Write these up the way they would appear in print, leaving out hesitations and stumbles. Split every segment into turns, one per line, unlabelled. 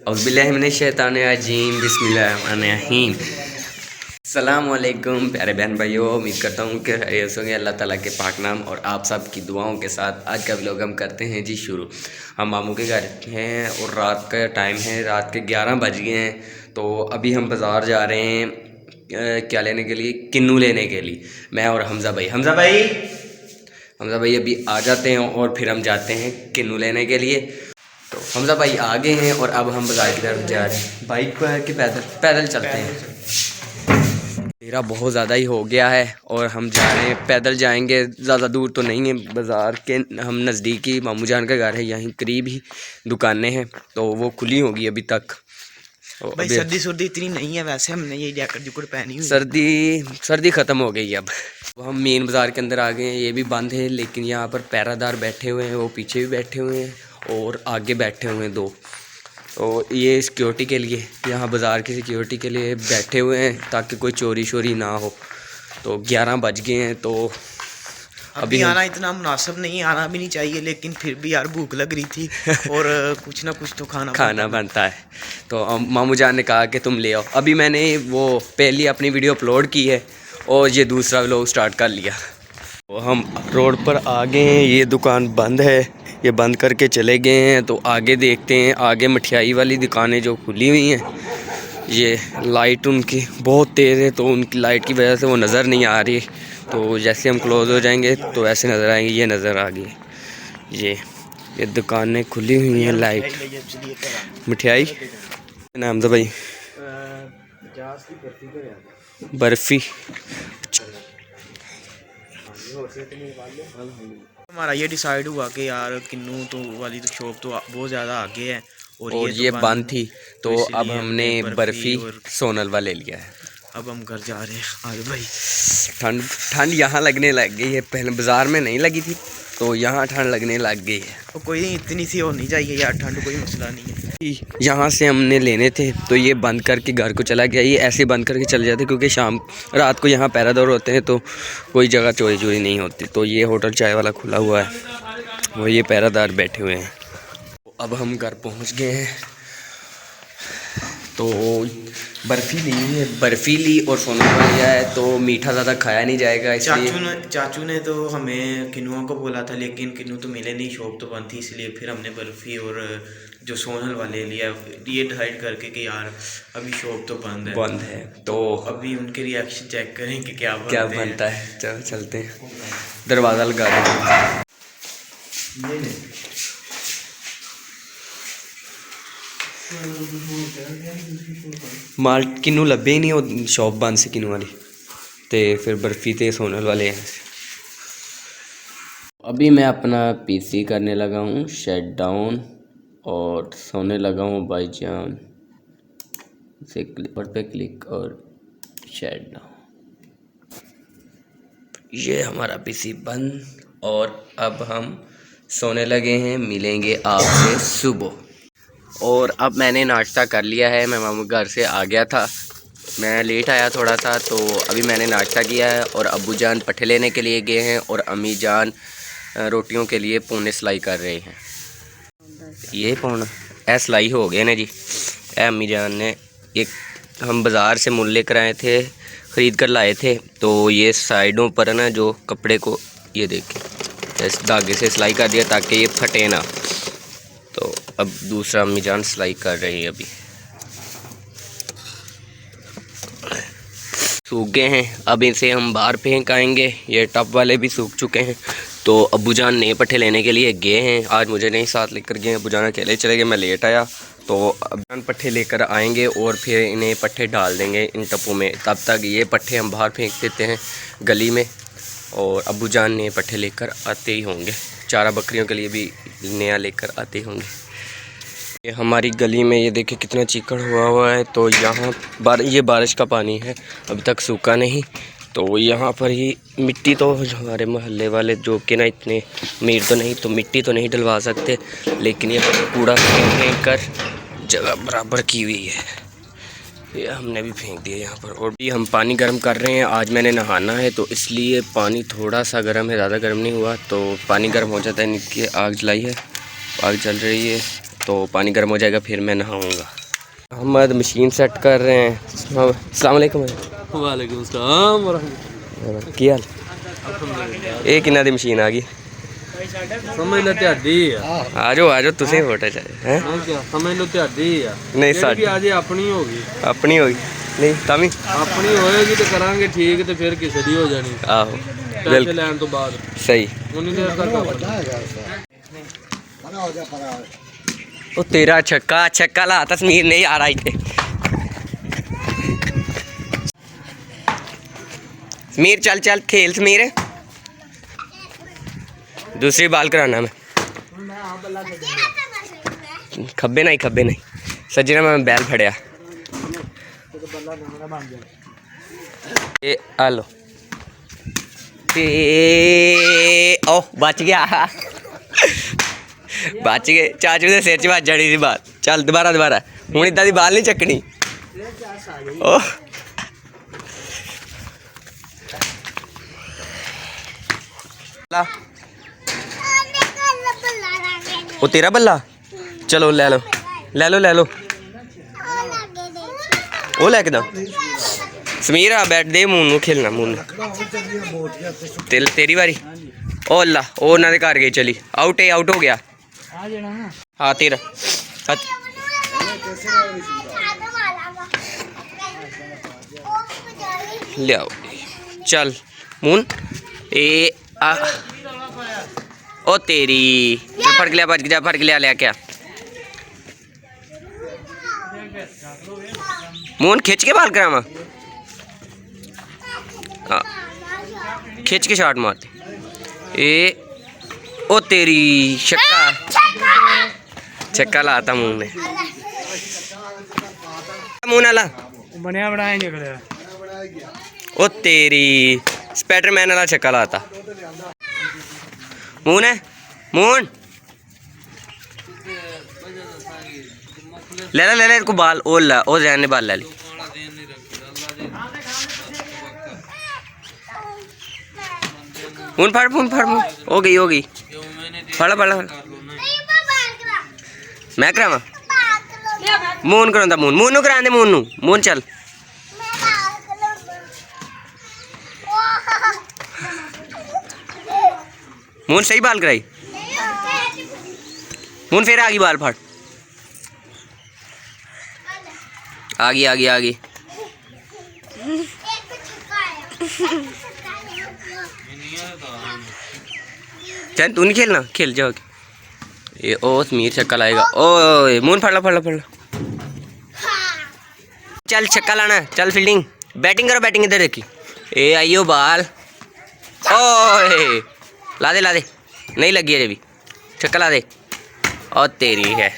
औज़ुबिल्लाहिमिनश्शैतानिर्रजीम बिस्मिल्लाहिर्रहमानिर्रहीम। अस्सलामुअलैकुम प्यारे बहन भाइयों, उम्मीद करता हूँ कि खैरियत होंगे। अल्लाह ताला के पाक नाम और आप सब की दुआओं के साथ आज का व्लॉग हम करते हैं जी शुरू। हम मामू के घर हैं और रात का टाइम है, रात के 11 बज गए हैं। तो अभी हम बाज़ार जा रहे हैं क्या लेने के लिए, किन्नू लेने के लिए। मैं और हमज़ा भाई अभी आ जाते हैं और फिर हम जाते हैं किन्नू लेने के लिए। तो हमज़ा भाई आगे हैं और अब हम बाज़ार की तरफ जा रहे हैं। बाइक पर कि पैदल चलते हैं। मेरा बहुत ज़्यादा ही हो गया है और हम जा रहे हैं, पैदल जाएंगे। ज़्यादा दूर तो नहीं है बाज़ार के, हम नज़दीकी मामू जान का घर है, यहीं करीब ही दुकानें हैं तो वो खुली होगी अभी तक। तो
भाई सर्दी इतनी नहीं है, वैसे हमने ये जैकेट जुकेट पहनी हुई।
सर्दी ख़त्म हो गई अब हम मेन बाज़ार के अंदर आ गए हैं। ये भी बंद है लेकिन यहाँ पर पहरादार बैठे हुए हैं, वो पीछे भी बैठे हुए हैं और आगे बैठे हुए हैं 2। तो ये सिक्योरिटी के लिए, यहाँ बाज़ार की सिक्योरिटी के लिए बैठे हुए हैं ताकि कोई चोरी शोरी ना हो। तो 11 बज गए हैं तो
अभी आना इतना मुनासिब नहीं, आना भी नहीं चाहिए, लेकिन फिर भी यार भूख लग रही थी और कुछ ना कुछ तो खाना
बनता है। तो मामू जान ने कहा कि तुम ले आओ। अभी मैंने वो पहली अपनी वीडियो अपलोड की है और ये दूसरा व्लॉग स्टार्ट कर लिया। तो हम रोड पर आ गए हैं, ये दुकान बंद है, ये बंद करके चले गए हैं। तो आगे देखते हैं, आगे मिठाई वाली दुकानें जो खुली हुई हैं, ये लाइट उनकी बहुत तेज़ है तो उनकी लाइट की वजह से वो नज़र नहीं आ रही। तो जैसे हम क्लोज़ हो जाएंगे तो ऐसे नज़र आएंगे, ये नज़र आ गई। ये दुकानें खुली हुई हैं। लाइट मिठाई नाम था भाई, बर्फ़ी।
हमारा ये डिसाइड हुआ कि यार किन्नू तो वाली तो शॉप तो बहुत ज़्यादा आगे है
और ये बंद थी तो अब हमने बर्फ़ी सोनलवा ले लिया है।
अब हम घर जा रहे हैं। आज भाई
ठंड यहाँ लगने लग गई है, पहले बाज़ार में नहीं लगी थी तो यहाँ ठंड लगने लग गई है।
तो कोई इतनी सी होनी चाहिए यार, ठंड कोई मसला नहीं है।
यहाँ से हमने लेने थे तो ये बंद करके घर को चला गया। ये ऐसे बंद करके चले जाते क्योंकि रात को यहाँ पहरादार होते हैं तो कोई जगह चोरी नहीं होती। तो ये होटल चाय वाला खुला हुआ है, वो ये पहरादार बैठे हुए हैं। अब हम घर पहुँच गए हैं। तो बर्फ़ी ली और सोनलवा लिया है तो मीठा ज़्यादा खाया नहीं जाएगा, इसलिए
चाचू ने तो हमें किन्नुआ को बोला था, लेकिन किन्नू तो मिले नहीं, शॉप तो बंद थी, इसलिए फिर हमने बर्फ़ी और जो सोनलवा ले लिया। ये डिसाइड करके कि यार अभी शॉप तो बंद है तो अभी उनके रिएक्शन चेक करें कि क्या बनता है।
चलो चलते हैं, दरवाज़ा लगा दें। माल किन्नू लभे ही नहीं, वो शॉप बंद सी किन्नू वाली। तो फिर बर्फ़ी ते सोनल वाले हैं। अभी मैं अपना पीसी करने लगा हूँ शट डाउन और सोने लगा हूँ भाईजान से पे क्लिक और शट डाउन। ये हमारा पीसी बंद और अब हम सोने लगे हैं। मिलेंगे आपसे सुबह। और अब मैंने नाश्ता कर लिया है, मैं मामू घर से आ गया था, मैं लेट आया थोड़ा सा, तो अभी मैंने नाश्ता किया है और अब्बू जान पट्ठे लेने के लिए गए हैं और अम्मी जान रोटियों के लिए पौने सिलाई कर रहे हैं। ये पौना सिलाई हो गए ना जी। अम्मी जान ने एक हम बाज़ार से मुल लेकर आए थे, ख़रीद कर लाए थे। तो ये साइडों पर ना जो कपड़े को ये देखें इस धागे से सिलाई कर दिया ताकि ये फटे ना। तो अब दूसरा अम्मी जान सिलाई कर रही है। अभी सूख गए हैं, अब इसे हम बाहर फेंक आएंगे। ये टब वाले भी सूख चुके हैं। तो अब्बू जान नए पट्ठे लेने के लिए गए हैं, आज मुझे नहीं साथ लेकर गए, अब्बू जान अकेले चले गए, मैं लेट आया। तो अब्बू जान पट्ठे लेकर आएंगे और फिर इन्हें पट्ठे डाल देंगे इन टपों में। तब तक ये पट्ठे हम बाहर फेंक देते हैं गली में और अब्बू जान नए पट्ठे लेकर आते ही होंगे। चारा बकरियों के लिए भी नया लेकर आते होंगे। ये हमारी गली में ये देखिए कितना चीकड़ हुआ है। तो यहाँ ये बारिश का पानी है, अभी तक सूखा नहीं। तो यहाँ पर ही मिट्टी तो हमारे मोहल्ले वाले जो कि ना इतने अमीर तो नहीं, तो मिट्टी तो नहीं डलवा सकते, लेकिन ये कूड़ा फेंक कर जगह बराबर की हुई है। ये हमने भी फेंक दिया यहाँ पर। और भी हम पानी गर्म कर रहे हैं, आज मैंने नहाना है तो इसलिए पानी थोड़ा सा गर्म है, ज़्यादा गर्म नहीं हुआ। तो पानी गर्म हो जाता है, नीचे आग जलाई है, आग जल रही है तो पानी गर्म हो जाएगा फिर मैं नहाऊँगा। अहमद मशीन सेट कर रहे हैं। अस्सलाम वालेकुम।
वालेकुम सलाम
की हाल? ये किन्ना दी मशीन आ गई?
समझ लो ਤੁਹਾਡੀ
आ जाओ तुसें फोटो चाहिए हैं?
क्या समझ लो ਤੁਹਾਡੀ ਆ
नहीं
ਸਾਡੀ
साडी
ਅੱਜ ਆਪਣੀ ਹੋ ਗਈ
अपनी होगी नहीं तभी
ਆਪਣੀ ਹੋਏਗੀ ਤੇ ਕਰਾਂਗੇ ਠੀਕ ਤੇ ਫਿਰ ਕਿਸੇ ਦੀ ਹੋ ਜਾਣੀ
आहो
ਪੈਸੇ
बिल्कुल
ਲੈਣ ਤੋਂ ਬਾਅਦ
सही।
ਉਨੀ ਦੇਰ ਤੱਕ
ओ तेरा छक्का ला तस्मीर नहीं आ रहा थे। समीर चल खेल समीर। दूसरी बाल कराना मैं खब्बे नहीं सज्जना मैं बैल फड़िया हेलो ओ बच गया चाचू के सिर च बज जानी थी बात। चल दोबारा हूँ इदा की बाल नहीं चकनी। ओ तेरा बल्ला चलो ले लो वो लैके दो समीर आ बैठ दे मून खेलना मून तेरी बारी। ओ अल्लाह ओ उन्होंने घर गई चली आउट हो गया। हाँ तेरा लियाओ चल मून ओ तेरी फड़ के लिया भज जा फड़ के लिया क्या मून खिंच के बाल करावा। हाँ खिंच के शॉट मारते ओ तेरी छक्का लाता मुंह ने मुंह नाला
ਬਣਿਆ ਬਣਾਇਆ ਨਹੀਂ ਖੜਿਆ
ओ तेरी स्पाइडरमैन वाला छक्का लाता मून है मून ले को बाल ओ जैन ने बाल ले ली। फड़ हो गई फड़ मैं करावा मून करा मून करा दे मून चल मून सही बाल कराई मून फिर आ गई बाल फट आ गई चल तू नहीं खेलना खेल जाओ ये ओ समीर छक्का लाएगा ओ मून फड़ लो चल छक्का लाना चल फील्डिंग बैटिंग करो बैटिंग इधर देखी ए आइयो बाल ओ ला दे नहीं लगी अरे भी छक्का ला दे और तेरी है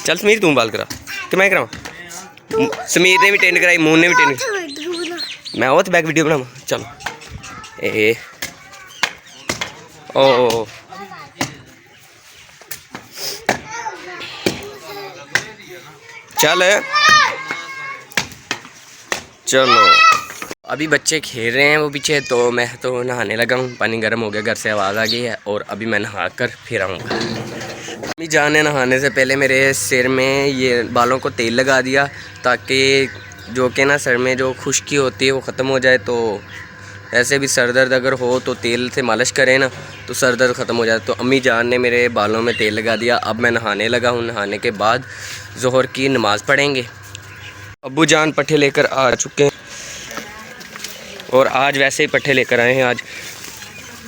चल समीर तू बाल करा कि मैं करावा। समीर ने भी टेंड कराई मून ने भी टेंड मैं वो तो बैक वीडियो बनावा चलो ए ओ चलो अभी बच्चे खेल रहे हैं वो पीछे तो मैं तो नहाने लगा हूँ। पानी गर्म हो गया घर से आवाज़ आ गई है और अभी मैं नहा कर फिर आऊँगा। अभी जाने नहाने से पहले मेरे सिर में ये बालों को तेल लगा दिया ताकि जो कि ना सर में जो खुश्की होती है वो ख़त्म हो जाए। तो ऐसे भी सर दर्द अगर हो तो तेल से मालिश करें ना तो सर दर्द ख़त्म हो जाए। तो अम्मी जान ने मेरे बालों में तेल लगा दिया। अब मैं नहाने लगा हूँ। नहाने के बाद ज़ोहर की नमाज़ पढ़ेंगे। अब्बू जान पट्ठे लेकर आ चुके हैं और आज वैसे ही पट्ठे लेकर आए हैं। आज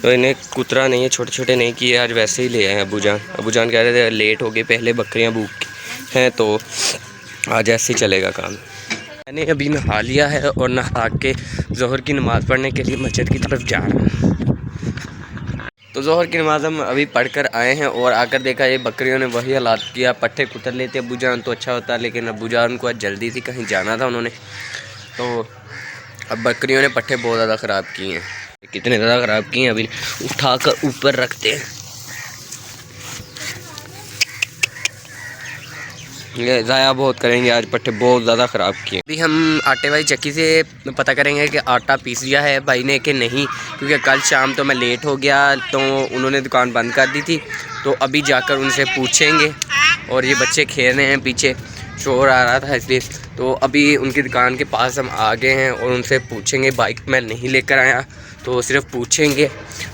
तो इन्हें कुतरा नहीं है, छोटे छोटे नहीं किए, आज वैसे ही ले आए हैं अब्बू जान। अब्बू जान कह रहे थे लेट हो गए, पहले बकरियां भूख हैं तो आज ऐसे ही चलेगा काम। मैंने अभी नहा लिया है और नहा के ज़ोहर की नमाज़ पढ़ने के लिए मस्जिद की तरफ जा रहा हूँ। तो ज़ोहर की नमाज़ हम अभी पढ़ कर आए हैं और आकर देखा ये बकरियों ने वही हालात किया। पट्ठे कुतर लेते अब्बू जान तो अच्छा होता, लेकिन अब्बू जान को आज जल्दी थी, कहीं जाना था उन्होंने, तो अब बकरियों ने पट्ठे बहुत ज़्यादा ख़राब किए हैं। कितने ज़्यादा ख़राब किए हैं अभी उठाकर ऊपर रखते हैं। ये ज़ाया बहुत करेंगे, आज पट्टे बहुत ज़्यादा ख़राब किए। अभी हम आटे वाली चक्की से पता करेंगे कि आटा पीस दिया है भाई ने कि नहीं, क्योंकि कल शाम तो मैं लेट हो गया तो उन्होंने दुकान बंद कर दी थी। तो अभी जाकर उनसे पूछेंगे। और ये बच्चे खेल रहे हैं, पीछे शोर आ रहा था इसलिए। तो अभी उनकी दुकान के पास हम आ गए हैं और उनसे पूछेंगे। बाइक मैं नहीं लेकर आया तो सिर्फ पूछेंगे,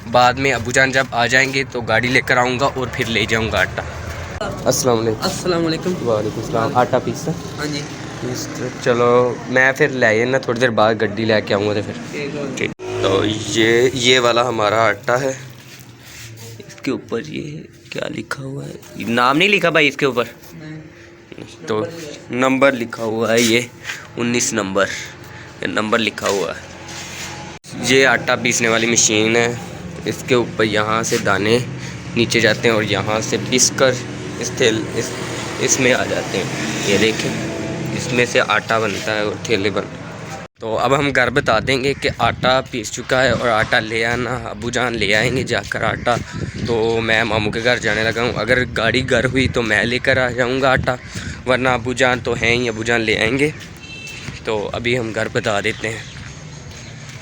बाद में अबूजान जब आ जाएंगे तो गाड़ी लेकर आऊँगा और फिर ले जाऊँगा आटा। अस्सलाम वालेकुम। वालेकुम सलाम। आटा पीसा?
हाँ जी।
चलो मैं फिर ले आइए ना, थोड़ी देर बाद गड्डी लेके आऊँगा तो फिर ठीक। तो ये वाला हमारा आटा है। इसके ऊपर ये क्या लिखा हुआ है? नाम नहीं लिखा भाई इसके ऊपर, तो नंबर लिखा हुआ है, ये 19 नंबर नंबर लिखा हुआ है। ये आटा पीसने वाली मशीन है। इसके ऊपर यहाँ से दाने नीचे जाते हैं और यहाँ से पीस कर इसमें आ जाते हैं। ये देखें, इसमें से आटा बनता है और ठेले बनते हैं। तो अब हम घर बता देंगे कि आटा पीस चुका है और आटा ले आना। अबूजान ले आएंगे जाकर आटा। तो मैं मामू के घर जाने लगा हूँ। अगर गाड़ी घर हुई तो मैं लेकर आ जाऊँगा आटा, वरना अबूजान तो हैं ही, अबूजान ले आएंगे। तो अभी हम घर बता देते हैं।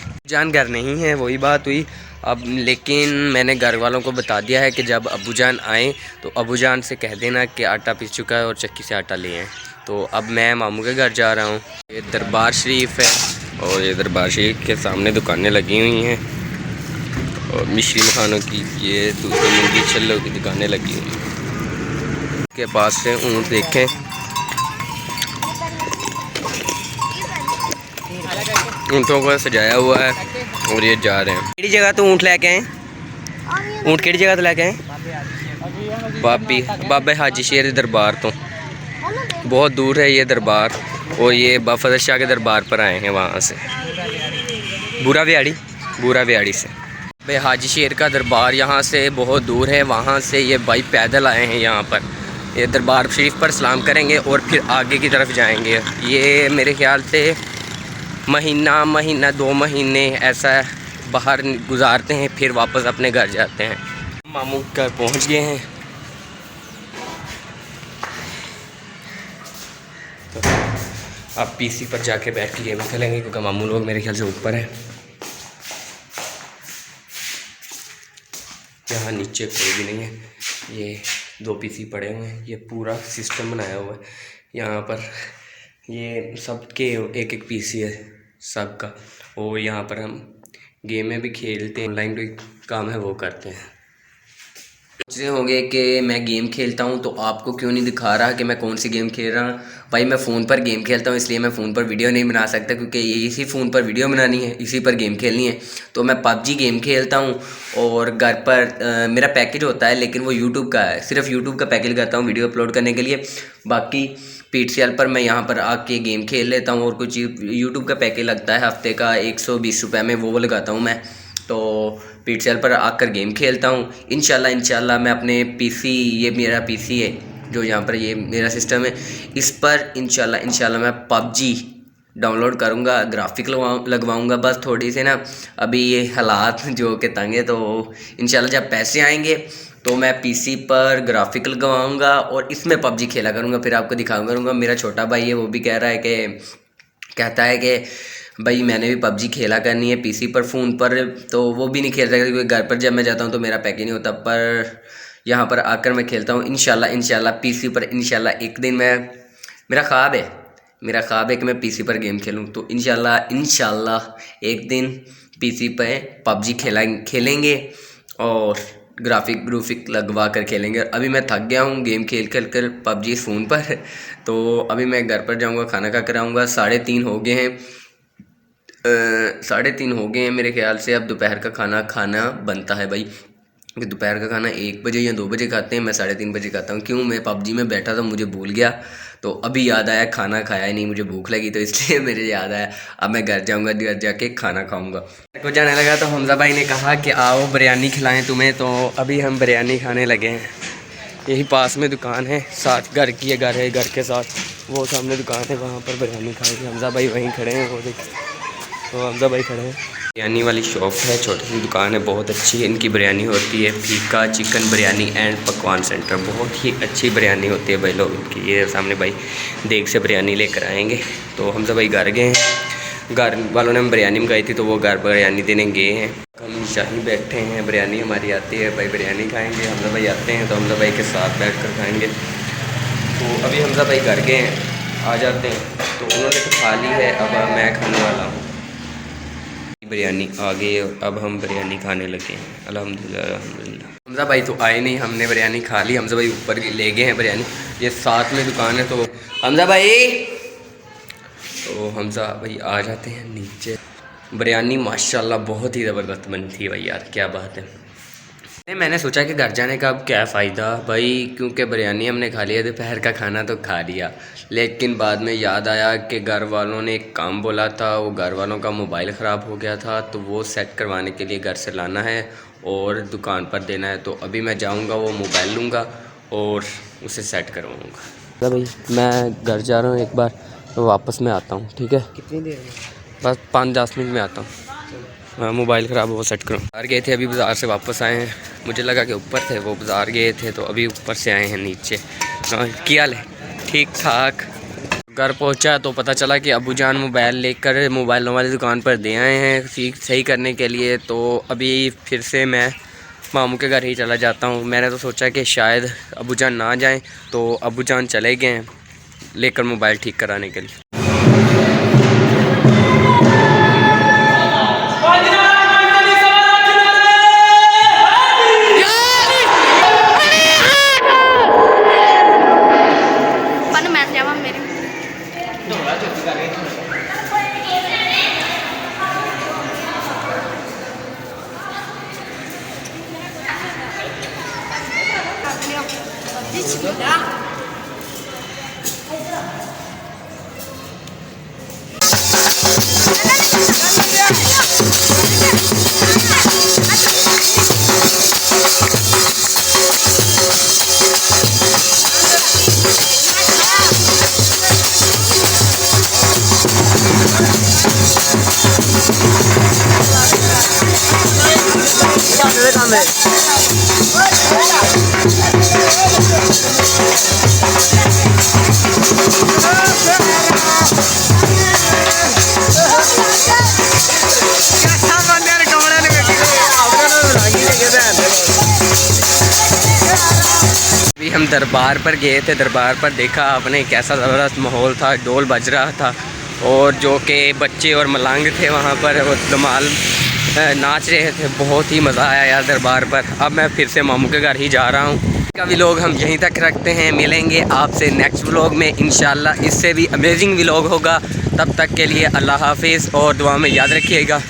अबूजान घर नहीं है, वही बात हुई अब। लेकिन मैंने घर वालों को बता दिया है कि जब अबूजान आएँ तो अबूजान से कह देना कि आटा पीस चुका है और चक्की से आटा ले आएँ। तो अब मैं मामू के घर जा रहा हूँ। ये दरबार शरीफ है और ये दरबार शरीफ के सामने दुकानें लगी हुई हैं और मिश्री मखानों की ये दूसरी मुंडी छल्लों की दुकानें लगी हुई हैं। के पास से ऊँट देखें, ऊँटों को सजाया हुआ है और ये जा रहे हैं। केड़ी जगह तो ऊँट लेके आए? ऊँट केड़ी जगह तो लेके आए? बाबे हाजी शेर दरबार तो बहुत दूर है ये दरबार। और ये बाफजल शाह के दरबार पर आए हैं वहाँ से, बूरा व्याड़ी से। बाबे हाजी शेर का दरबार यहाँ से बहुत दूर है, वहाँ से ये भाई पैदल आए हैं यहाँ पर। ये दरबार शरीफ पर सलाम करेंगे और फिर आगे की तरफ जाएंगे। ये मेरे ख्याल से महीना 2 महीने ऐसा बाहर गुजारते हैं, फिर वापस अपने घर जाते हैं। मामू घर पहुँच गए हैं। तो अब पीसी पर जाके बैठ के गेम खेलेंगे, क्योंकि मामू लोग मेरे ख्याल से ऊपर है। यहाँ नीचे कोई भी नहीं है, ये 2 पीसी पड़े हुए हैं। ये पूरा सिस्टम बनाया हुआ है यहाँ पर। ये सबके एक पीसी है सबका। और यहाँ पर हम गेमें भी खेलते हैं, ऑनलाइन भी काम है वो करते हैं। सोच रहे होंगे कि मैं गेम खेलता हूँ तो आपको क्यों नहीं दिखा रहा कि मैं कौन सी गेम खेल रहा हूँ। भाई मैं फ़ोन पर गेम खेलता हूँ, इसलिए मैं फ़ोन पर वीडियो नहीं बना सकता, क्योंकि इसी फ़ोन पर वीडियो बनानी है, इसी पर गेम खेलनी है। तो मैं PUBG गेम खेलता हूँ और घर पर मेरा पैकेज होता है, लेकिन वो यूट्यूब का है। सिर्फ यूट्यूब का पैकेज करता हूँ वीडियो अपलोड करने के लिए। बाकी PTCL पर मैं यहाँ पर आके गेम खेल लेता हूँ। और कुछ यूट्यूब का पैकेज लगता है हफ्ते का 120 रुपये में, वो लगाता हूँ मैं। तो PTCL पर आकर गेम खेलता हूँ। इंशाल्लाह मैं अपने पीसी, ये मेरा पीसी है जो यहाँ पर, ये मेरा सिस्टम है, इस पर इंशाल्लाह मैं PUBG डाउनलोड करूँगा, ग्राफिक लगवाऊँगा। बस थोड़ी से ना अभी ये हालात जो कि तंग है, तो इंशाल्लाह जब पैसे आएंगे तो मैं पीसी पर ग्राफिक लगवाऊँगा और इसमें PUBG खेला करूँगा, फिर आपको दिखाऊँगा करूँगा। मेरा छोटा भाई है, वो भी कहता है कि भाई मैंने भी PUBG खेला करनी है पीसी पर, फ़ोन पर तो वो भी नहीं खेल सकता, क्योंकि घर पर जब मैं जाता हूँ तो मेरा पैकेज नहीं होता। पर यहाँ पर आकर मैं खेलता हूँ इंशाल्लाह पीसी पर। इंशाल्लाह एक दिन मेरा ख्वाब है कि मैं पीसी पर गेम खेलूँ। तो इंशाल्लाह एक दिन पीसी पर PUBG खेलेंगे और ग्राफिक लगवा कर खेलेंगे। अभी मैं थक गया हूँ गेम खेल कर PUBG फ़ोन पर। तो अभी मैं घर पर जाऊँगा, खाना खा कर आऊँगा। 3:30 हो गए हैं, 3:30 हो गए हैं मेरे ख्याल से। अब दोपहर का खाना बनता है भाई, कि दोपहर का खाना 1 बजे या 2 बजे खाते हैं। मैं 3:30 बजे खाता हूँ। क्यों, मैं PUBG में बैठा था, मुझे भूल गया, तो अभी याद आया, खाना खाया ही नहीं, मुझे भूख लगी तो इसलिए मेरे याद आया। अब मैं घर जाऊँगा, घर जाके खाना खाऊँगा। को जाने लगा तो हमजा भाई ने कहा कि आओ बिरयानी खिलाएँ तुम्हें। तो अभी हम बिरयानी खाने लगे हैं। यही पास में दुकान है, साथ घर है, घर के साथ वो सामने दुकान है, वहाँ पर बिरयानी खाएंगे। हमजा भाई वहीं खड़े हैं, वो देख, तो हमजा भाई खड़े हैं। बिरयानी वाली शॉप है, छोटी सी दुकान है, बहुत अच्छी है। इनकी बिरयानी होती है फीका चिकन बिरयानी एंड पकवान सेंटर। बहुत ही अच्छी बिरयानी होती है भाई लोग इनकी। ये सामने भाई देग से बिरयानी लेकर आएंगे। तो हम सब भाई घर गए हैं, घर वालों ने हम बिरयानी मंगाई थी तो वो घर बिरयानी देने गए हैं। हम शाही बैठे हैं, बिरयानी हमारी आती है भाई, बिरयानी खाएँगे। हमजा भाई आते हैं तो हमजा भाई के साथ बैठ कर खाएँगे। तो अभी हमजा भाई घर गए हैं, आ जाते हैं। तो उन्होंने तो खा ली है, अब मैं खाने वाला हूँ। बिरयानी आ गई और अब हम बिरयानी खाने लगे हैं। अल्हम्दुलिल्लाह अल्हम्दुलिल्लाह। हमजा भाई तो आए नहीं, हमने बिरयानी खा ली। हमजा भाई ऊपर ले गए हैं बिरयानी, ये साथ में दुकान है। तो हमजा भाई आ जाते हैं नीचे। बिरयानी माशाल्लाह बहुत ही ज़बरदस्त बनी थी भाई यार, क्या बात है। मैंने सोचा कि घर जाने का अब क्या फ़ायदा भाई, क्योंकि बिरयानी हमने खा लिया, दोपहर का खाना तो खा लिया। लेकिन बाद में याद आया कि घर वालों ने एक काम बोला था, वो घर वालों का मोबाइल ख़राब हो गया था, तो वो सेट करवाने के लिए घर से लाना है और दुकान पर देना है। तो अभी मैं जाऊंगा, वो मोबाइल लूँगा और उसे सेट करवाऊँगा। भाई मैं घर जा रहा हूँ, एक बार तो वापस में आता हूँ, ठीक है?
कितनी देर में?
बस 5-10 मिनट में आता हूँ। हाँ, मोबाइल ख़राब हो सेट करूँ। बाहर गए थे, अभी बाज़ार से वापस आए हैं। मुझे लगा कि ऊपर थे, वो बाज़ार गए थे, तो अभी ऊपर से आए हैं नीचे। क्या हाल है? ठीक ठाक। घर पहुंचा तो पता चला कि अबू जान मोबाइल लेकर मोबाइलों वाली दुकान पर दे आए हैं सही करने के लिए। तो अभी फिर से मैं मामू के घर ही चला जाता हूँ। मैंने तो सोचा कि शायद अबू जान ना जाएँ, तो अबू जान चले गए हैं लेकर मोबाइल ठीक कराने के लिए। अभी हम दरबार पर गए थे, दरबार पर देखा आपने कैसा ज़बरदस्त माहौल था, ढोल बज रहा था और जो कि बच्चे और मलांग थे वहाँ पर वो धमाल नाच रहे थे। बहुत ही मज़ा आया यार दरबार पर। अब मैं फिर से मामू के घर ही जा रहा हूँ। का व्लॉग हम यहीं तक रखते हैं, मिलेंगे आपसे नेक्स्ट व्लॉग में इंशाल्लाह। इससे भी अमेजिंग व्लॉग होगा। तब तक के लिए अल्लाह हाफिज़ और दुआ में याद रखिएगा।